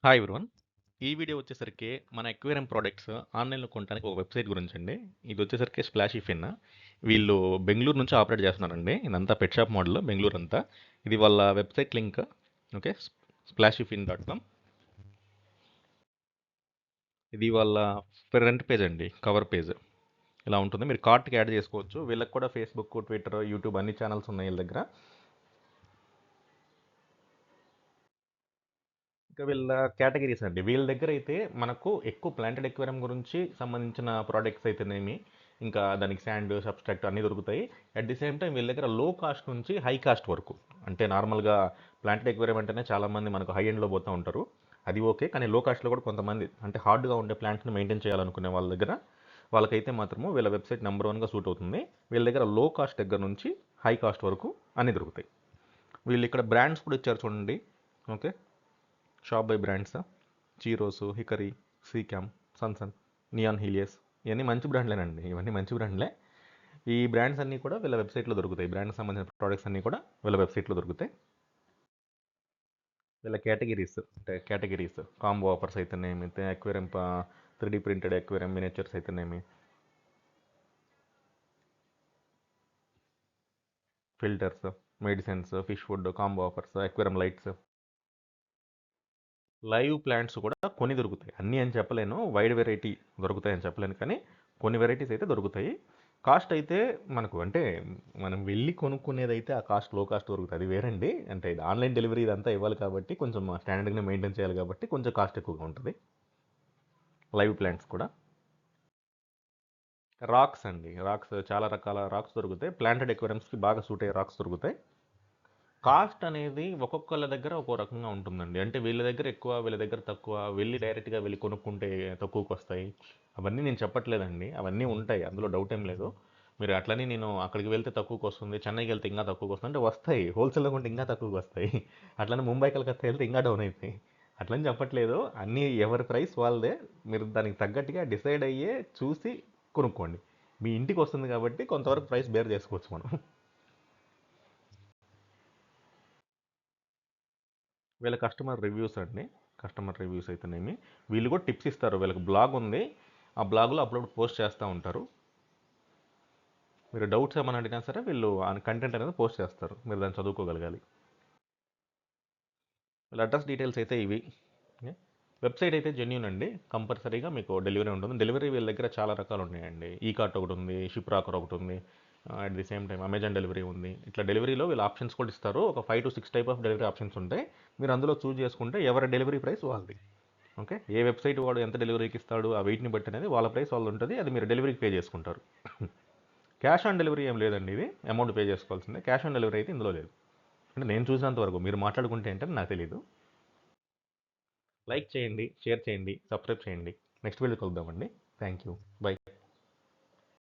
Hi everyone. ఈ video వచ్చేసరికి మన ఎక్వేరియం ప్రోడక్ట్స్ ఆన్లైన్లో కొనడానికి ఒక వెబ్సైట్ గురించి అండి. ఇది వచ్చేసరికి స్ప్లాషీ ఫిన్. వీళ్ళు బెంగళూరు నుంచి ఆపరేట్ చేస్తున్నారండి. ఇదంతా పెట్ షాప్ మోడల్ బెంగళూరు అంతా. ఇది వాళ్ళ వెబ్సైట్ లింక్. Okay, splashyfin.com. ఇది వాళ్ళ ఫ్రంట్ పేజ్ అండి, కవర్ పేజ్ ఇలా ఉంటుంది. మీరు కార్ట్కి యాడ్ చేసుకోవచ్చు. వీళ్ళకి కూడా ఫేస్బుక్, ట్విట్టర్, యూట్యూబ్ అన్ని ఛానల్స్ ఉన్నాయి వీళ్ళ దగ్గర. ఇంకా వీళ్ళ కేటగిరీస్ అండి. వీళ్ళ దగ్గర అయితే మనకు ఎక్కువ ప్లాంటెడ్ ఎక్వేరియం గురించి సంబంధించిన ప్రోడక్ట్స్ అయితేనేమి, ఇంకా దానికి శాండ్, సబ్స్ట్రాక్ట్ అన్నీ దొరుకుతాయి. అట్ ది సేమ్ టైం వీళ్ళ దగ్గర లో కాస్ట్ నుంచి హై కాస్ట్ వరకు, అంటే నార్మల్గా ప్లాంటెడ్ ఎక్వేరియం అంటేనే చాలామంది మనకు హై ఎండ్లో పోతూ ఉంటారు. అది ఓకే, కానీ లో కాస్ట్లో కూడా కొంతమంది అంటే హార్డ్గా ఉండే ప్లాంట్ని మెయింటైన్ చేయాలనుకునే వాళ్ళ దగ్గర వాళ్ళకైతే మాత్రము వీళ్ళ వెబ్సైట్ నెంబర్ వన్గా సూట్ అవుతుంది. వీళ్ళ దగ్గర లో కాస్ట్ దగ్గర నుంచి హై కాస్ట్ వరకు అన్నీ దొరుకుతాయి. వీళ్ళు ఇక్కడ బ్రాండ్స్ కూడా ఇచ్చారు చూడండి. Okay, shop by brands, Chihiros, Hikari, Seachem, SunSun, Neon Helios, ఇవన్నీ మంచి బ్రాండ్లేనండి. ఇవన్నీ మంచి బ్రాండ్లే. ఈ బ్రాండ్స్ అన్నీ కూడా వీళ్ళ వెబ్సైట్లో దొరుకుతాయి. బ్రాండ్కి సంబంధించిన ప్రోడక్ట్స్ అన్నీ కూడా వీళ్ళ వెబ్సైట్లో దొరుకుతాయి. వీళ్ళ కేటగిరీస్ కాంబో ఆఫర్స్ అయితేనేమి, అక్వేరియం 3D ప్రింటెడ్ అక్వేరియం మినిచర్స్ అయితేనేమి, filters, medicines, fish food combo offers, aquarium lights, live plants కూడా కొన్ని దొరుకుతాయి. అన్నీ అని చెప్పలేను, వైడ్ వెరైటీ దొరుకుతాయి అని చెప్పలేను, కానీ కొన్ని వెరైటీస్ అయితే దొరుకుతాయి. కాస్ట్ అయితే మనకు అంటే మనం వెళ్ళి కొనుక్కునేది అయితే ఆ కాస్ట్ లో కాస్ట్ దొరుకుతుంది, అది వేరండి. అంటే ఇది ఆన్లైన్ డెలివరీ ఇదంతా ఇవ్వాలి కాబట్టి కొంచెం స్టాండర్డ్గా మెయింటైన్ చేయాలి కాబట్టి కొంచెం కాస్ట్ ఎక్కువగా ఉంటుంది. లైవ్ ప్లాంట్స్ కూడా. రాక్స్ అండి, రాక్స్ చాలా రకాల రాక్స్ దొరుకుతాయి. ప్లాంటెడ్ ఎక్వేరియంస్కి బాగా సూట్ అయ్యే రాక్స్ దొరుకుతాయి. కాస్ట్ అనేది ఒక్కొక్కళ్ళ దగ్గర ఒక్కో రకంగా ఉంటుందండి. అంటే వీళ్ళ దగ్గర ఎక్కువ, వీళ్ళ దగ్గర తక్కువ. వెళ్ళి డైరెక్ట్గా వెళ్ళి కొనుక్కుంటే తక్కువకి వస్తాయి. అవన్నీ నేను చెప్పట్లేదండి, అవన్నీ ఉంటాయి, అందులో డౌట్ ఏం లేదు. మీరు అట్లని నేను అక్కడికి వెళ్తే తక్కువకి వస్తుంది, చెన్నైకి వెళ్తే ఇంకా తక్కువకి వస్తుంది అంటే వస్తాయి. హోల్సేల్లో కొంటే ఇంకా తక్కువకి వస్తాయి. అట్లనే ముంబై, కలకత్తా వెళ్తే ఇంకా డౌన్ అవుతాయి. అట్లని చెప్పట్లేదు, అన్నీ ఎవరి ప్రైస్ వాళ్ళదే. మీరు దానికి తగ్గట్టుగా డిసైడ్ అయ్యే చూసి కొనుక్కోండి. మీ ఇంటికి వస్తుంది కాబట్టి కొంతవరకు ప్రైస్ బేర్ చేసుకోవచ్చు మనం. వీళ్ళ కస్టమర్ రివ్యూస్ అండి. కస్టమర్ రివ్యూస్ అయితేనేమి, వీళ్ళు కూడా టిప్స్ ఇస్తారు. వీళ్ళకి బ్లాగ్ ఉంది, ఆ బ్లాగ్లో అప్లోడ్ పోస్ట్ చేస్తూ ఉంటారు. మీరు డౌట్స్ ఏమైనా అడిగినా సరే వీళ్ళు ఆ కంటెంట్ అనేది పోస్ట్ చేస్తారు, మీరు దాన్ని చదువుకోగలగాలి. వీళ్ళ అడ్రస్ డీటెయిల్స్ అయితే ఇవి. వెబ్సైట్ అయితే జెన్యూన్ అండి, కంపల్సరీగా మీకు డెలివరీ ఉంటుంది. డెలివరీ వీళ్ళ దగ్గర చాలా రకాలు ఉన్నాయండి. ఈ కార్ట్ ఒకటి ఉంది, షిప్ రాకర్ ఒకటి ఉంది, at the same time Amazon delivery ఉంది. ఇట్లా డెలివరీలో వీళ్ళు ఆప్షన్స్ కూడా ఇస్తారు. ఒక 5 to 6 type of delivery options ఉంటాయి. మీరు అందులో చూస్ చేసుకుంటే ఎవరి డెలివరీ ప్రైస్ వాళ్ళది. ఓకే, ఏ వెబ్సైట్ వాడు ఎంత డెలివరీకి ఇస్తాడు ఆ వెయిట్ని బట్టి అనేది వాళ్ళ ప్రైస్ వాళ్ళు ఉంటుంది, అది మీరు డెలివరీకి పే చేసుకుంటారు. క్యాష్ ఆన్ డెలివరీ ఏం లేదండి, ఇది అమౌంట్ పే చేసుకోవాల్సిందే. క్యాష్ ఆన్ డెలివరీ అయితే ఇందులో లేదు. అంటే నేను చూసినంత వరకు, మీరు మాట్లాడుకుంటే ఏంటని నాకు తెలియదు. లైక్ చేయండి, షేర్ చేయండి, సబ్స్క్రైబ్ చేయండి. నెక్స్ట్ వీడియో కలుద్దామండి. Thank you. బై.